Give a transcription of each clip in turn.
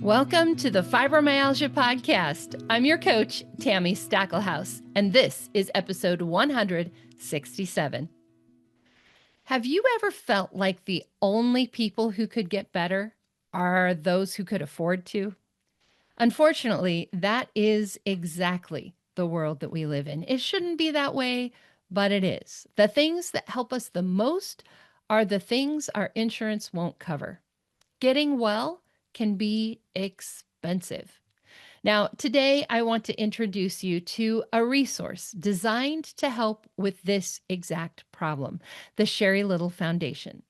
Welcome to the Fibromyalgia Podcast. I'm your coach, Tami Stackelhouse, and this is episode 167. Have you ever felt like the only people who could get better are those who could afford to? Unfortunately, that is exactly the world that we live in. It shouldn't be that way, but it is. The things that help us the most are the things our insurance won't cover. Getting well can be expensive. Now, today I want to introduce you to a resource designed to help with this exact problem, the Sherri Little Foundation,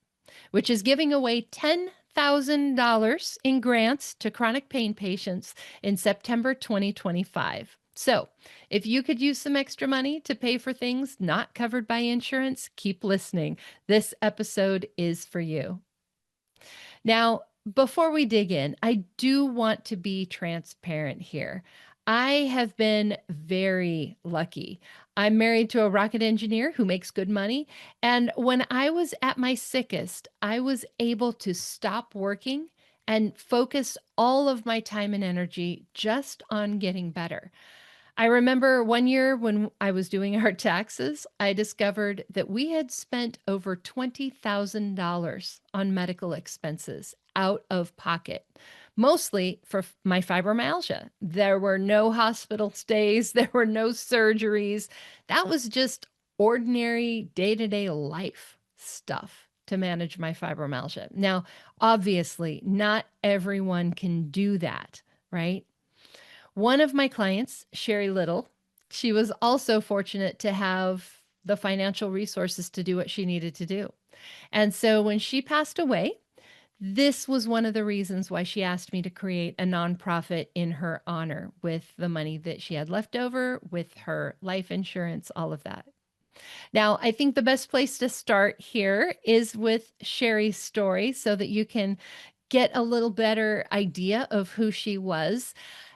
which is giving away $10,000 in grants to chronic pain patients in September 2025. So, if you could use some extra money to pay for things not covered by insurance, keep listening. This episode is for you. Now, before we dig in, I do want to be transparent here. I have been very lucky. I'm married to a rocket engineer who makes good money. And when I was at my sickest, I was able to stop working and focus all of my time and energy just on getting better. I remember one year when I was doing our taxes, I discovered that we had spent over $20,000 on medical expenses out of pocket, mostly for my fibromyalgia. There were no hospital stays, there were no surgeries. That was just ordinary day-to-day life stuff to manage my fibromyalgia. Now, obviously, not everyone can do that, right? One of my clients, Sherri Little, she was also fortunate to have the financial resources to do what she needed to do. And so when she passed away, this was one of the reasons why she asked me to create a nonprofit in her honor with the money that she had left over, with her life insurance, all of that. Now, I think the best place to start here is with Sherri's story so that you can get a little better idea of who she was.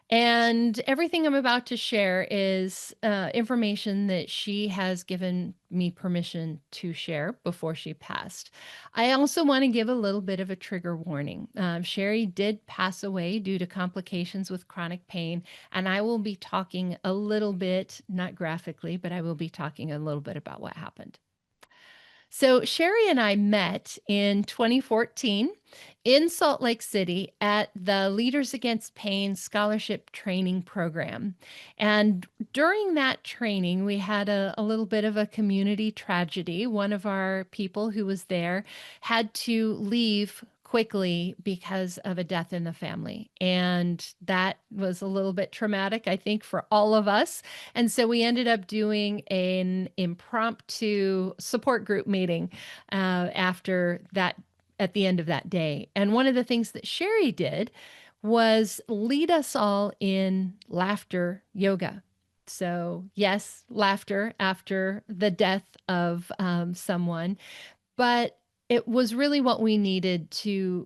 And everything I'm about to share is information that she has given me permission to share before she passed. I also want to give a little bit of a trigger warning. Sherri did pass away due to complications with chronic pain, and I will be talking a little bit, not graphically, but I will be talking a little bit about what happened. So Sherri and I met in 2014 in Salt Lake City at the Leaders Against Pain Scholarship Training Program. And during that training, we had a little bit of a community tragedy. One of our people who was there had to leave quickly because of a death in the family. And that was a little bit traumatic, I think, for all of us. And so we ended up doing an impromptu support group meeting after that, at the end of that day. And one of the things that Sherri did was lead us all in laughter yoga. So yes, laughter after the death of someone, but it was really what we needed to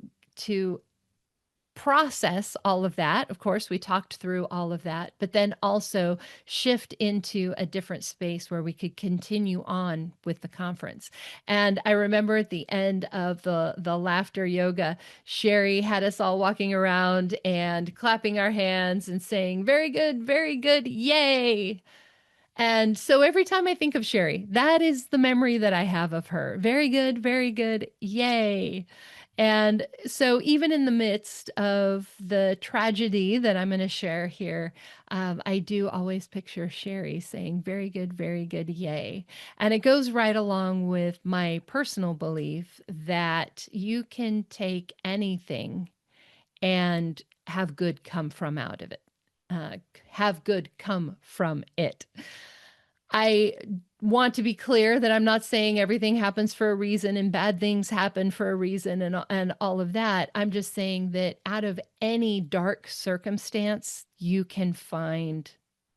process all of that. Of course, we talked through all of that, but then also shift into a different space where we could continue on with the conference. And I remember at the end of the laughter yoga, Sherri had us all walking around and clapping our hands and saying, very good, yay. And so every time I think of Sherri, that is the memory that I have of her. Very good, yay. And so even in the midst of the tragedy that I'm going to share here, I do always picture Sherri saying, very good, yay. And it goes right along with my personal belief that you can take anything and have good come from out of it. Have good come from it. I want to be clear that I'm not saying everything happens for a reason and bad things happen for a reason and all of that. I'm just saying that out of any dark circumstance, you can find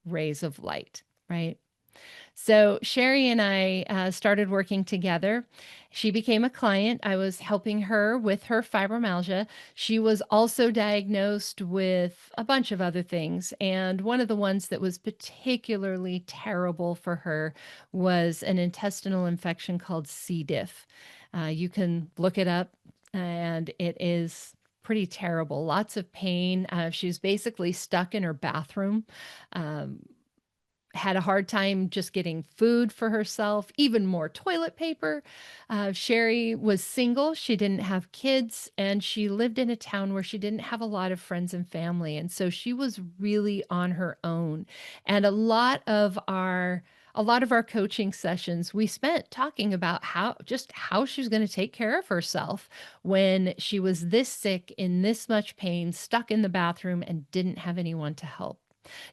rays of light, right? So Sherri and I started working together. She became a client. I was helping her with her fibromyalgia. She was also diagnosed with a bunch of other things. And one of the ones that was particularly terrible for her was an intestinal infection called C. diff. You can look it up, and it is pretty terrible, lots of pain. She was basically stuck in her bathroom. Um, had a hard time just getting food for herself, even more toilet paper. Sherri was single. She didn't have kids, and she lived in a town where she didn't have a lot of friends and family. And so she was really on her own. And a lot of our coaching sessions we spent talking about how she was going to take care of herself when she was this sick, in this much pain, stuck in the bathroom, and didn't have anyone to help.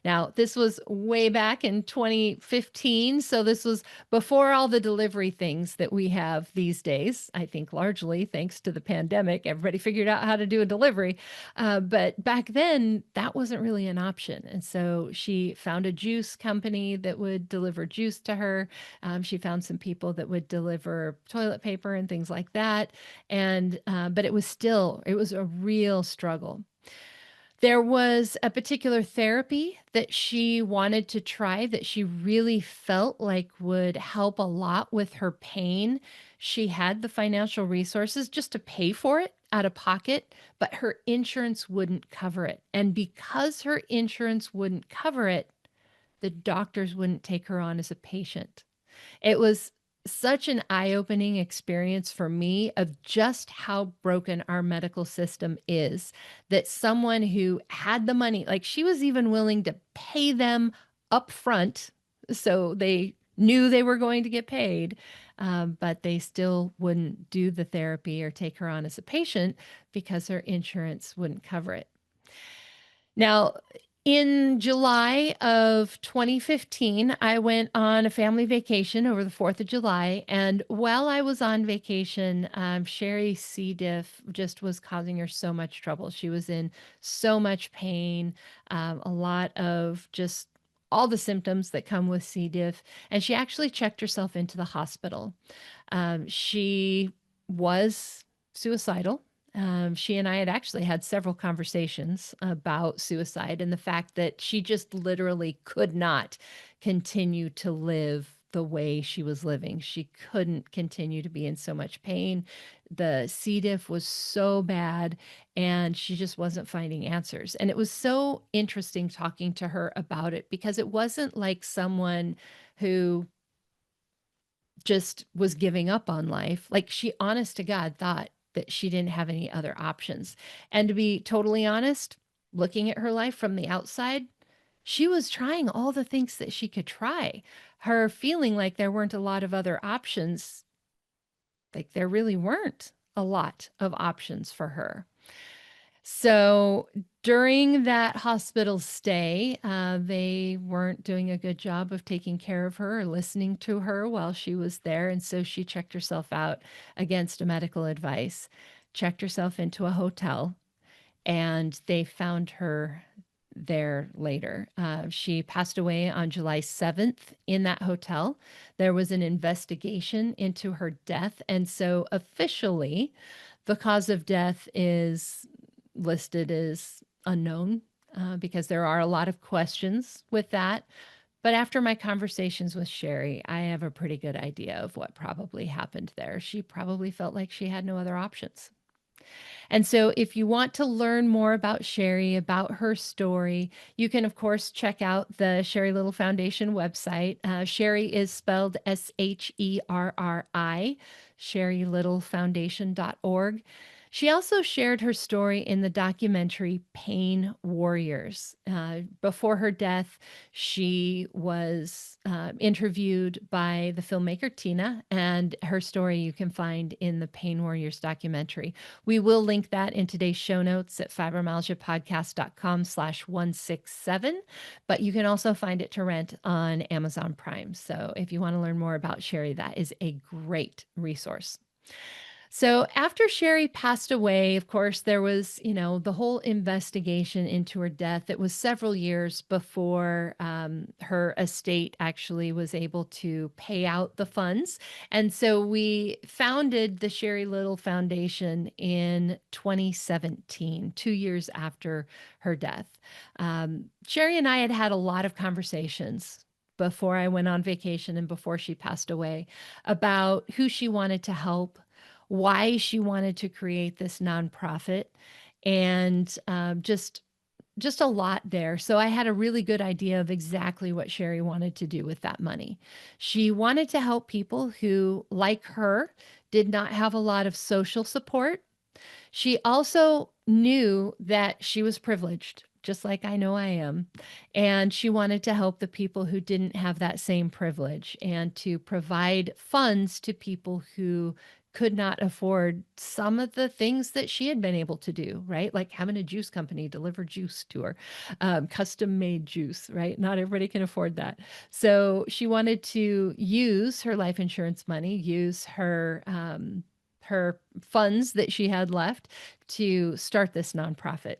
Now, this was way back in 2015. So this was before all the delivery things that we have these days. I think largely thanks to the pandemic, everybody figured out how to do a delivery. But back then, that wasn't really an option. And so she found a juice company that would deliver juice to her. She found some people that would deliver toilet paper and things like that. But it was a real struggle. There was a particular therapy that she wanted to try that she really felt like would help a lot with her pain. She had the financial resources just to pay for it out of pocket, but her insurance wouldn't cover it. And because her insurance wouldn't cover it, the doctors wouldn't take her on as a patient. It was such an eye-opening experience for me of just how broken our medical system is, that someone who had the money, like she was even willing to pay them up front so they knew they were going to get paid, but they still wouldn't do the therapy or take her on as a patient because her insurance wouldn't cover it. Now, in July of 2015, I went on a family vacation over the 4th of July. And while I was on vacation, Sherri C. diff just was causing her so much trouble. She was in so much pain, a lot of just all the symptoms that come with C. diff. And she actually checked herself into the hospital. She was suicidal. She and I had actually had several conversations about suicide and the fact that she just literally could not continue to live the way she was living. She couldn't continue to be in so much pain. The C. diff was so bad, and she just wasn't finding answers. And it was so interesting talking to her about it because it wasn't like someone who just was giving up on life. Like she, honest to God, thought that she didn't have any other options. And to be totally honest, looking at her life from the outside, she was trying all the things that she could try. Her feeling like there weren't a lot of other options, like there really weren't a lot of options for her. So during that hospital stay, they weren't doing a good job of taking care of her or listening to her while she was there. And so she checked herself out against medical advice, checked herself into a hotel, and they found her there later. She passed away on July 7th in that hotel. There was an investigation into her death. And so officially, the cause of death is listed as unknown because there are a lot of questions with that. But after my conversations with Sherri, I have a pretty good idea of what probably happened there. She probably felt like she had no other options. And so, if you want to learn more about Sherri, about her story, you can, of course, check out the Sherri Little Foundation website. Sherri is spelled Sherri, SherriLittleFoundation.org. She also shared her story in the documentary Pain Warriors. Before her death, she was interviewed by the filmmaker Tina, and her story you can find in the Pain Warriors documentary. We will link that in today's show notes at fibromyalgiapodcast.com/167, but you can also find it to rent on Amazon Prime. So if you want to learn more about Sherri, that is a great resource. So after Sherri passed away, of course, there was, the whole investigation into her death. It was several years before her estate actually was able to pay out the funds. And so we founded the Sherri Little Foundation in 2017, 2 years after her death. Sherri and I had had a lot of conversations before I went on vacation and before she passed away about who she wanted to help, why she wanted to create this nonprofit, and just a lot there. So I had a really good idea of exactly what Sherri wanted to do with that money. She wanted to help people who, like her, did not have a lot of social support. She also knew that she was privileged, just like I know I am. And she wanted to help the people who didn't have that same privilege and to provide funds to people who could not afford some of the things that she had been able to do, right? Like having a juice company deliver juice to her, custom made juice, right? Not everybody can afford that. So she wanted to use her life insurance money, use her funds that she had left to start this nonprofit.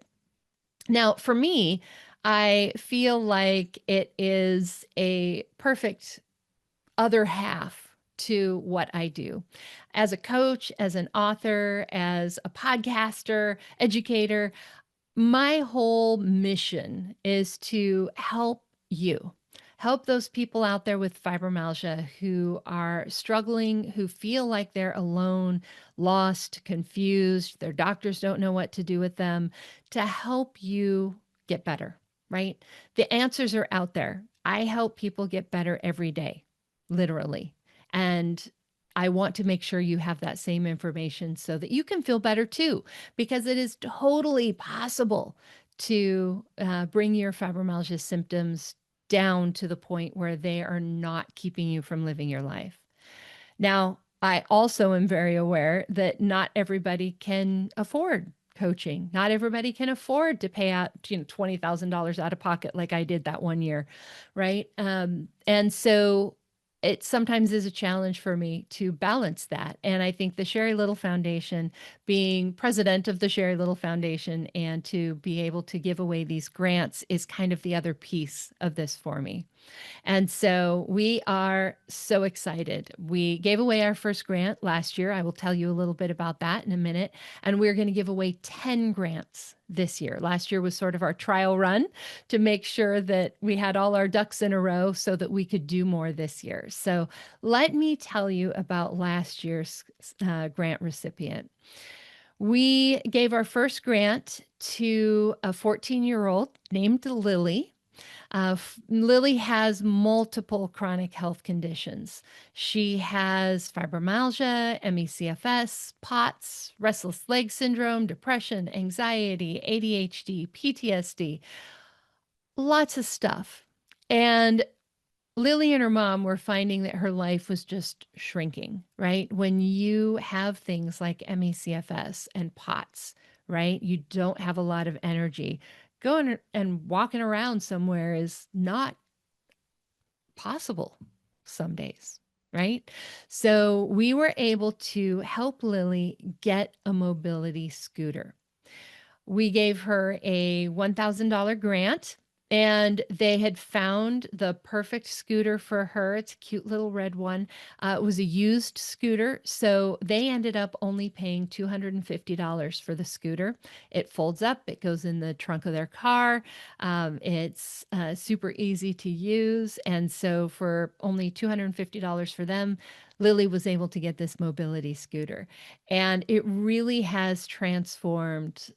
Now, for me, I feel like it is a perfect other half to what I do as a coach, as an author, as a podcaster, educator. My whole mission is to help you, help those people out there with fibromyalgia who are struggling, who feel like they're alone, lost, confused, their doctors don't know what to do with them, to help you get better, right? The answers are out there. I help people get better every day, literally. And I want to make sure you have that same information so that you can feel better too, because it is totally possible to bring your fibromyalgia symptoms down to the point where they are not keeping you from living your life. Now, I also am very aware that not everybody can afford coaching. Not everybody can afford to pay out, $20,000 out of pocket like I did that one year, right? And so it sometimes is a challenge for me to balance that. And I think the Sherri Little Foundation, being president of the Sherri Little Foundation and to be able to give away these grants is kind of the other piece of this for me. And so we are so excited. We gave away our first grant last year. I will tell you a little bit about that in a minute. And we're going to give away 10 grants this year. Last year was sort of our trial run to make sure that we had all our ducks in a row so that we could do more this year. So let me tell you about last year's grant recipient. We gave our first grant to a 14-year-old named Lily. Lily has multiple chronic health conditions. She has fibromyalgia, ME/CFS, POTS, restless leg syndrome, depression, anxiety, ADHD, PTSD, lots of stuff. And Lily and her mom were finding that her life was just shrinking, right? When you have things like ME/CFS and POTS, right? You don't have a lot of energy. Going and walking around somewhere is not possible some days, right? So we were able to help Lily get a mobility scooter. We gave her a $1,000 grant, and they had found the perfect scooter for her. It's a cute little red one. It was a used scooter, so they ended up only paying $250 for the scooter. It folds up, it goes in the trunk of their car. It's super easy to use. And so for only $250 for them, Lily was able to get this mobility scooter. And it really has transformed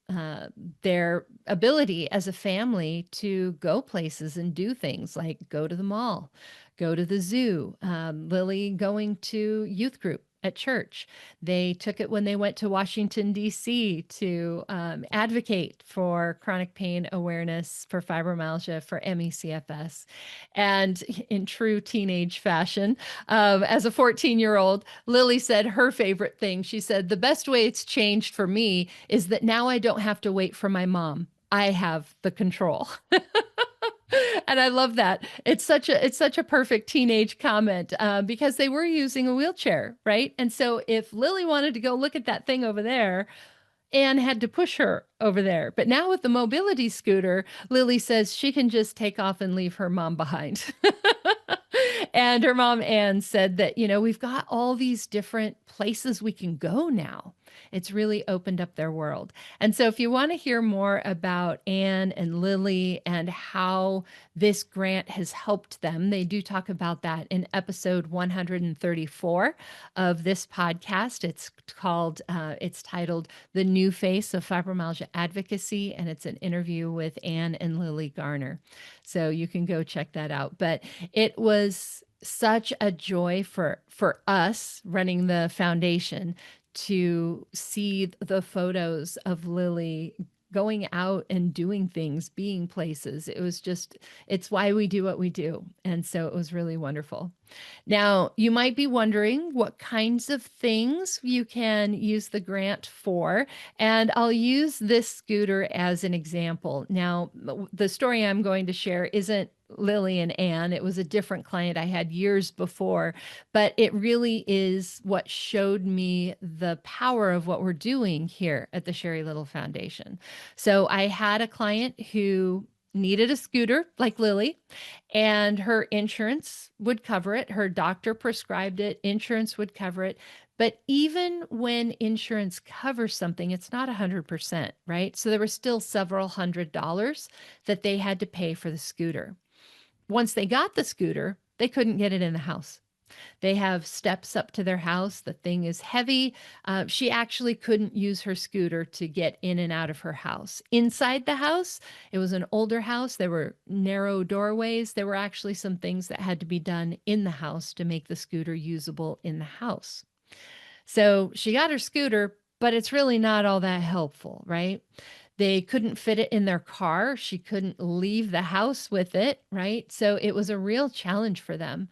their ability as a family to go places and do things like go to the mall, go to the zoo, Lily going to youth group at church. They took it when they went to Washington, D.C. to advocate for chronic pain awareness for fibromyalgia, for ME/CFS. And in true teenage fashion, as a 14-year-old, Lily said her favorite thing. She said, the best way it's changed for me is that now I don't have to wait for my mom. I have the control. And I love that. It's such a perfect teenage comment because they were using a wheelchair, right? And so if Lily wanted to go look at that thing over there, Anne had to push her over there. But now with the mobility scooter, Lily says she can just take off and leave her mom behind. And her mom, Anne, said that, we've got all these different places we can go now. It's really opened up their world. And so if you want to hear more about Anne and Lily and how this grant has helped them, they do talk about that in episode 134 of this podcast. It's titled The New Face of Fibromyalgia Advocacy, and it's an interview with Anne and Lily Garner. So you can go check that out. But it was such a joy for us running the foundation to see the photos of Lily going out and doing things, being places. It's why we do what we do. And so it was really wonderful. Now, you might be wondering what kinds of things you can use the grant for, and I'll use this scooter as an example. Now, the story I'm going to share isn't Lily and Anne. It was a different client I had years before, but it really is what showed me the power of what we're doing here at the Sherri Little Foundation. So I had a client who needed a scooter like Lily, and her insurance would cover it. Her doctor prescribed it, insurance would cover it. But even when insurance covers something, it's not 100%, right? So there were still several $100s that they had to pay for the scooter. Once they got the scooter, they couldn't get it in the house. They have steps up to their house. The thing is heavy. She actually couldn't use her scooter to get in and out of her house. Inside the house, it was an older house. There were narrow doorways. There were actually some things that had to be done in the house to make the scooter usable in the house. So she got her scooter, but it's really not all that helpful, right? They couldn't fit it in their car. She couldn't leave the house with it, right? So it was a real challenge for them.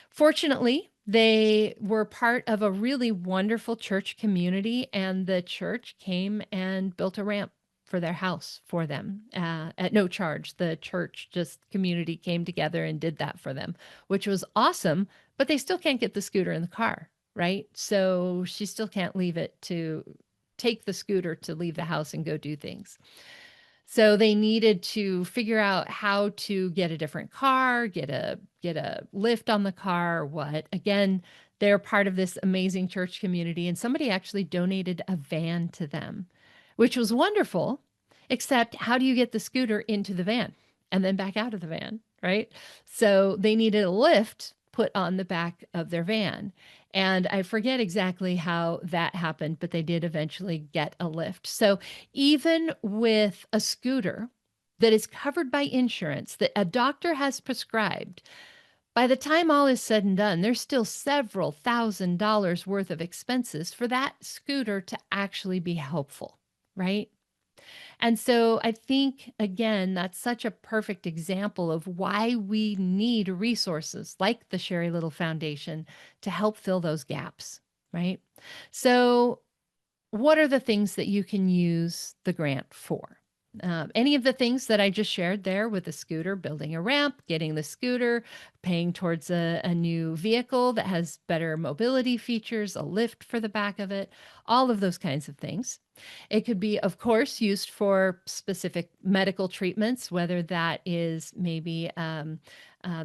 Fortunately, they were part of a really wonderful church community, and the church came and built a ramp for their house for them at no charge. The church community came together and did that for them, which was awesome, but they still can't get the scooter in the car, right? So she still can't leave it to take the scooter to leave the house and go do things. So they needed to figure out how to get a different car, get a lift on the car, or what. Again, they're part of this amazing church community, and somebody actually donated a van to them, which was wonderful, except how do you get the scooter into the van and then back out of the van, right? So they needed a lift put on the back of their van. And I forget exactly how that happened, but they did eventually get a lift. So even with a scooter that is covered by insurance that a doctor has prescribed, by the time all is said and done, there's still several $1,000s worth of expenses for that scooter to actually be helpful, right? And so I think, again, that's such a perfect example of why we need resources like the Sherri Little Foundation to help fill those gaps, right? So what are the things that you can use the grant for? Any of the things that I just shared there with the scooter, building a ramp, getting the scooter, paying towards a new vehicle that has better mobility features, a lift for the back of it, all of those kinds of things. It could be, of course, used for specific medical treatments, whether that is maybe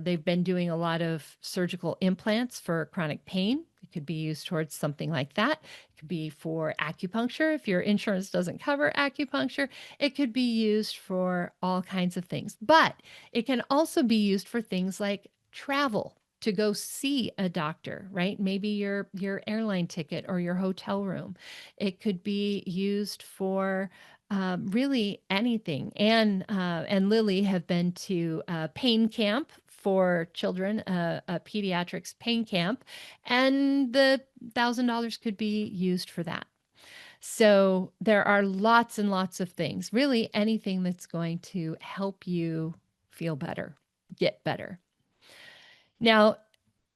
they've been doing a lot of surgical implants for chronic pain. It could be used towards something like that. It could be for acupuncture. If your insurance doesn't cover acupuncture, it could be used for all kinds of things. But it can also be used for things like travel to go see a doctor, right? Maybe your airline ticket or your hotel room. It could be used for really anything. And Lily have been to a pain camp for children, a pediatrics pain camp, and the $1,000 could be used for that. So there are lots and lots of things, really anything that's going to help you feel better, get better. Now,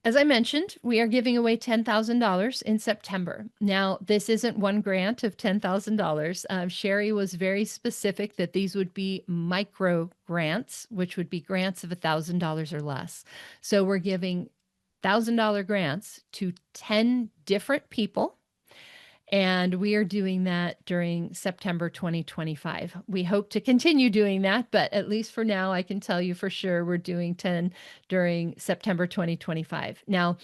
as I mentioned, we are giving away $10,000 in September. Now, this isn't one grant of $10,000. Sherri was very specific that these would be micro grants, which would be grants of $1,000 or less. So we're giving $1,000 grants to 10 different people. And we are doing that during September 2025. We hope to continue doing that, but at least for now, I can tell you for sure we're doing 10 during September 2025. Now,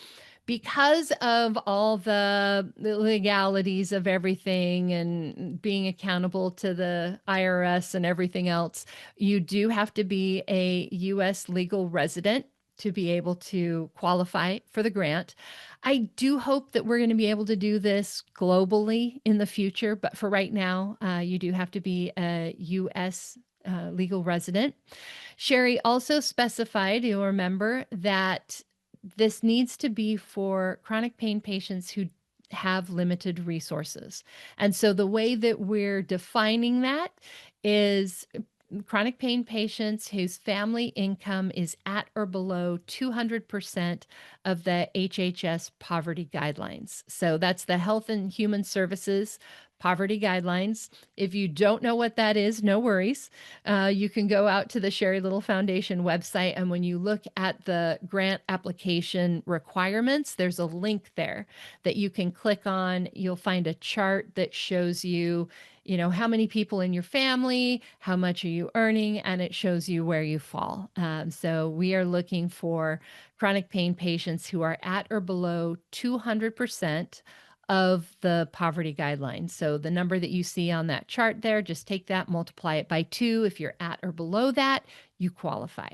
Because of all the legalities of everything and being accountable to the IRS and everything else, you do have to be a U.S. legal resident to be able to qualify for the grant. I do hope that we're going to be able to do this globally in the future, but for right now, you do have to be a U.S. Legal resident. Sherri also specified, you'll remember, that this needs to be for chronic pain patients who have limited resources. And so the way that we're defining that is chronic pain patients whose family income is at or below 200% of the HHS poverty guidelines. So that's the Health and Human Services poverty guidelines. If you don't know what that is, no worries. You can go out to the Sherri Little Foundation website, and when you look at the grant application requirements, there's a link there that you can click on. You'll find a chart that shows you, how many people in your family, how much are you earning, and it shows you where you fall. So we are looking for chronic pain patients who are at or below 200% of the poverty guidelines. So the number that you see on that chart there, just take that, multiply it by 2. If you're at or below that, you qualify.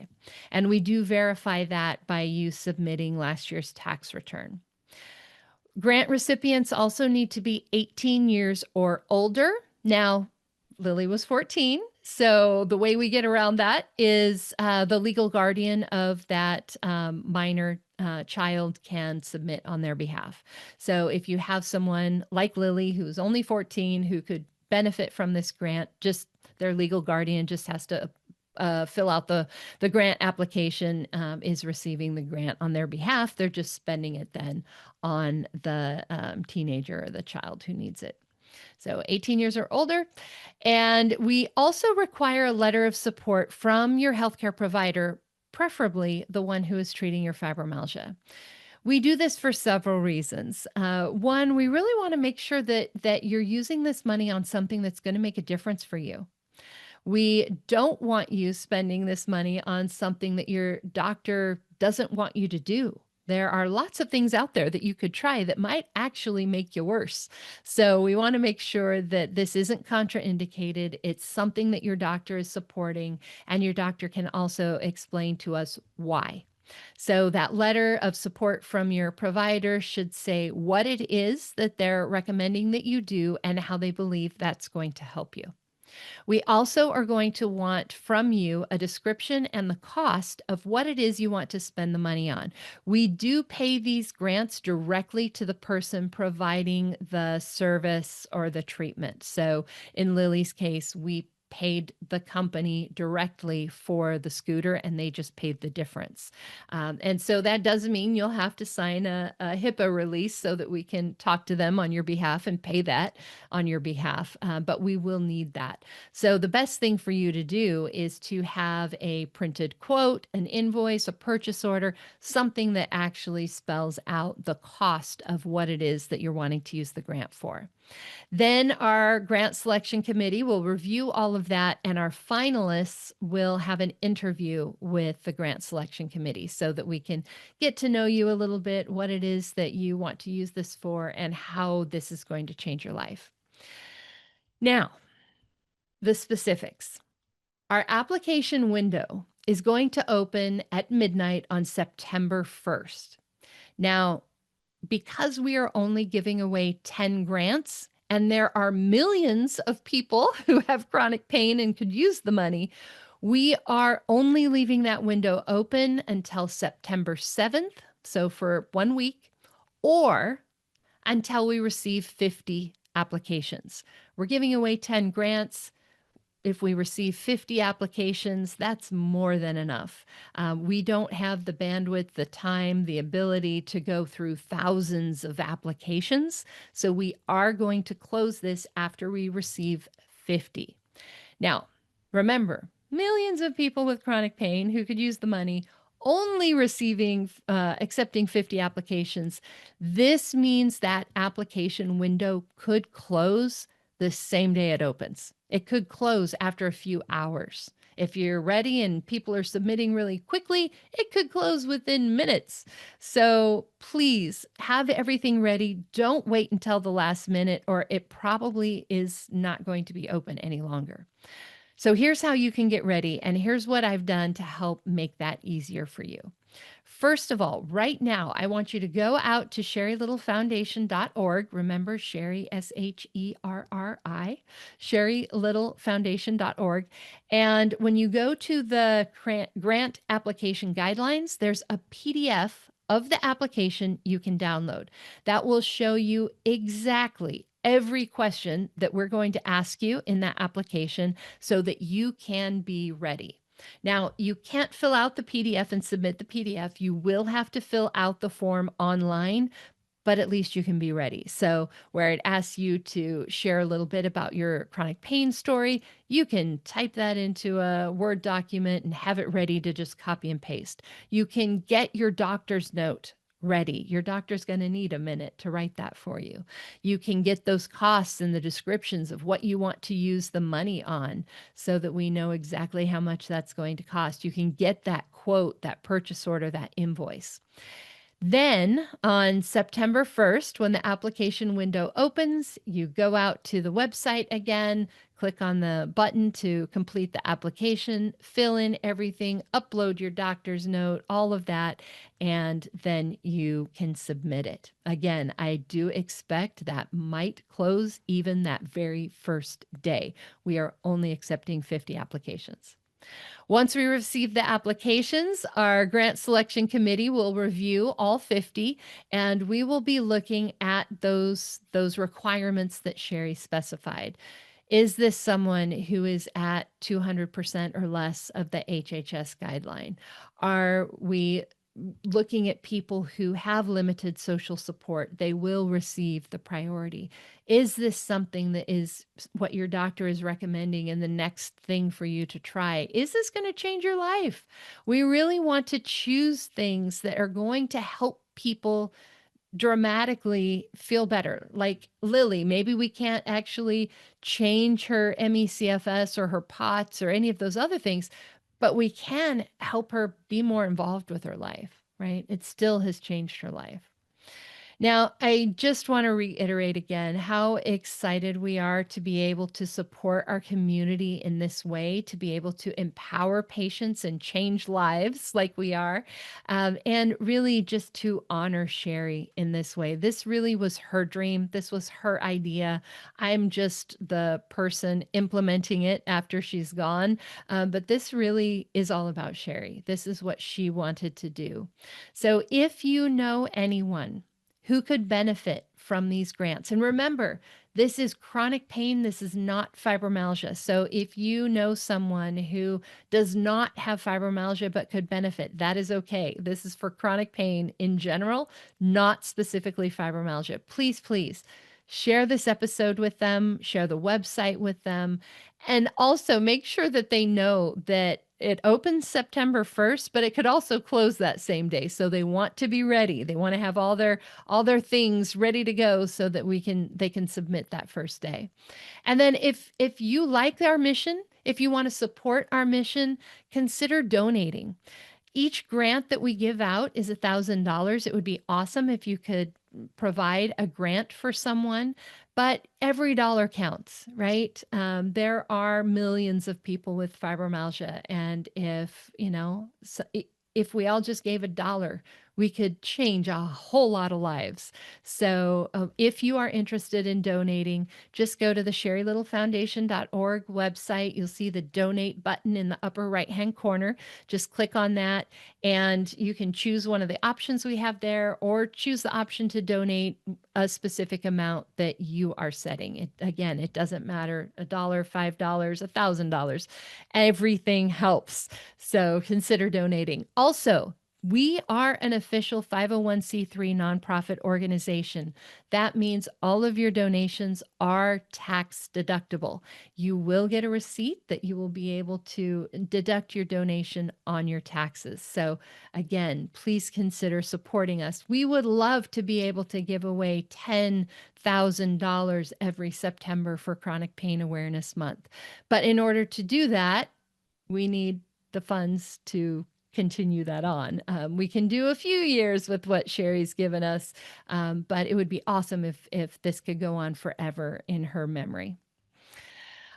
And we do verify that by you submitting last year's tax return. Grant recipients also need to be 18 years or older. Now, Lily was 14. So the way we get around that is the legal guardian of that minor child can submit on their behalf. So if you have someone like Lily, who's only 14, who could benefit from this grant, just their legal guardian just has to fill out the grant application, is receiving the grant on their behalf. They're just spending it then on the teenager or the child who needs it. So 18 years or older. And we also require a letter of support from your healthcare provider, preferably the one who is treating your fibromyalgia. We do this for several reasons. One, we really want to make sure that you're using this money on something that's going to make a difference for you. We don't want you spending this money on something that your doctor doesn't want you to do. There are lots of things out there that you could try that might actually make you worse. So we want to make sure that this isn't contraindicated. It's something that your doctor is supporting, and your doctor can also explain to us why. So that letter of support from your provider should say what it is that they're recommending that you do and how they believe that's going to help you. We also are going to want from you a description and the cost of what it is you want to spend the money on. We do pay these grants directly to the person providing the service or the treatment. So in Lily's case, we paid the company directly for the scooter, and they just paid the difference. And so that does mean you'll have to sign a HIPAA release so that we can talk to them on your behalf and pay that on your behalf. But we will need that. So the best thing for you to do is to have a printed quote, an invoice, a purchase order, something that actually spells out the cost of what it is that you're wanting to use the grant for. Then our grant selection committee will review all of that, and our finalists will have an interview with the grant selection committee so that we can get to know you a little bit, what it is that you want to use this for, and how this is going to change your life. Now, the specifics. Our application window is going to open at midnight on September 1st. Now, because we are only giving away 10 grants, and there are millions of people who have chronic pain and could use the money, we are only leaving that window open until September 7th, so for 1 week, or until we receive 50 applications. We're giving away 10 grants. If we receive 50 applications, that's more than enough. We don't have the bandwidth, the time, the ability to go through thousands of applications. So we are going to close this after we receive 50. Now, remember, millions of people with chronic pain who could use the money only accepting 50 applications. This means that application window could close the same day it opens. It could close after a few hours. If you're ready and people are submitting really quickly, it could close within minutes. So please have everything ready. Don't wait until the last minute, or it probably is not going to be open any longer. So here's how you can get ready, and here's what I've done to help make that easier for you. First of all, right now, I want you to go out to sherrilittlefoundation.org. Remember, Sherri, Sherri, sherrilittlefoundation.org. And when you go to the grant application guidelines, there's a PDF of the application you can download that will show you exactly every question that we're going to ask you in that application so that you can be ready. Now, you can't fill out the PDF and submit the PDF. You will have to fill out the form online, but at least you can be ready. So where it asks you to share a little bit about your chronic pain story, you can type that into a Word document and have it ready to just copy and paste. You can get your doctor's note ready. Your doctor's going to need a minute to write that for you. You can get those costs and the descriptions of what you want to use the money on so that we know exactly how much that's going to cost. You can get that quote, that purchase order, that invoice. Then on September 1st, when the application window opens, you go out to the website again, click on the button to complete the application, fill in everything, upload your doctor's note, all of that, and then you can submit it. Again, I do expect that might close even that very first day. We are only accepting 50 applications. Once we receive the applications, our grant selection committee will review all 50, and we will be looking at those requirements that Sherri specified. Is this someone who is at 200% or less of the HHS guideline? Are we looking at people who have limited social support? They will receive the priority. Is this something that is what your doctor is recommending and the next thing for you to try? Is this going to change your life? We really want to choose things that are going to help people dramatically feel better. Like Lily, maybe we can't actually change her MECFS or her POTS or any of those other things, but we can help her be more involved with her life, right? It still has changed her life. Now, I just want to reiterate again how excited we are to be able to support our community in this way, to be able to empower patients and change lives like we are, and really just to honor Sherri in this way. This really was her dream. This was her idea. I'm just the person implementing it after she's gone. But this really is all about Sherri. This is what she wanted to do. So if you know anyone who could benefit from these grants. And remember, this is chronic pain. This is not fibromyalgia. So if you know someone who does not have fibromyalgia but could benefit, that is okay. This is for chronic pain in general, not specifically fibromyalgia. Please, please share this episode with them, share the website with them, and also make sure that they know that it opens September 1st, but it could also close that same day. So they want to be ready. They want to have all their things ready to go so that they can submit that first day. And then if you like our mission, if you want to support our mission, consider donating. Each grant that we give out is $1,000. It would be awesome if you could provide a grant for someone, but every dollar counts, right? There are millions of people with fibromyalgia, and if we all just gave $1, we could change a whole lot of lives. So if you are interested in donating, just go to the sherrilittlefoundation.org website. You'll see the donate button in the upper right-hand corner. Just click on that, and you can choose one of the options we have there, or choose the option to donate a specific amount that you are setting. It doesn't matter, $1, $5, $1,000. Everything helps. So consider donating. Also, We are an official 501c3 nonprofit organization. That means all of your donations are tax deductible. You will get a receipt that you will be able to deduct your donation on your taxes. So, again, please consider supporting us. We would love to be able to give away $10,000 every September for Chronic Pain Awareness Month. But in order to do that, we need the funds to continue that on. We can do a few years with what Sherri's given us, but it would be awesome if this could go on forever in her memory.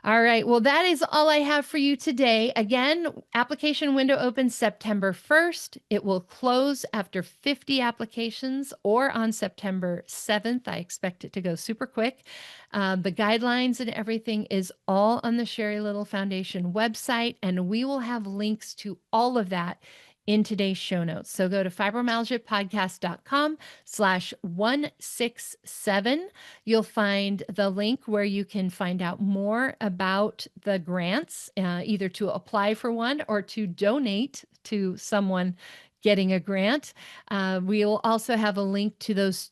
All right. Well, that is all I have for you today. Again, application window opens September 1st. It will close after 50 applications or on September 7th. I expect it to go super quick. The guidelines and everything is all on the Sherri Little Foundation website, and we will have links to all of that in today's show notes. So go to fibromyalgiapodcast.com/167. You'll find the link where you can find out more about the grants, either to apply for one or to donate to someone getting a grant. We will also have a link to those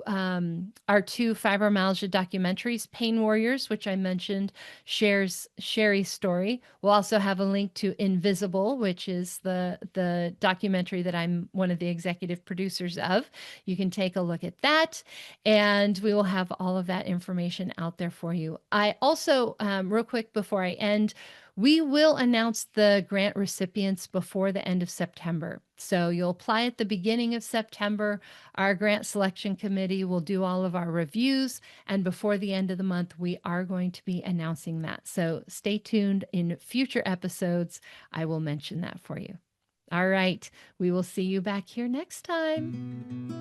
our two fibromyalgia documentaries, Pain Warriors, which I mentioned, shares Sherri's story. We'll also have a link to Invisible, which is the documentary that I'm one of the executive producers of. You can take a look at that, and we will have all of that information out there for you. I also, real quick before I end, we will announce the grant recipients before the end of September. So you'll apply at the beginning of September. Our grant selection committee will do all of our reviews. And before the end of the month, we are going to be announcing that. So stay tuned. In future episodes, I will mention that for you. All right. We will see you back here next time.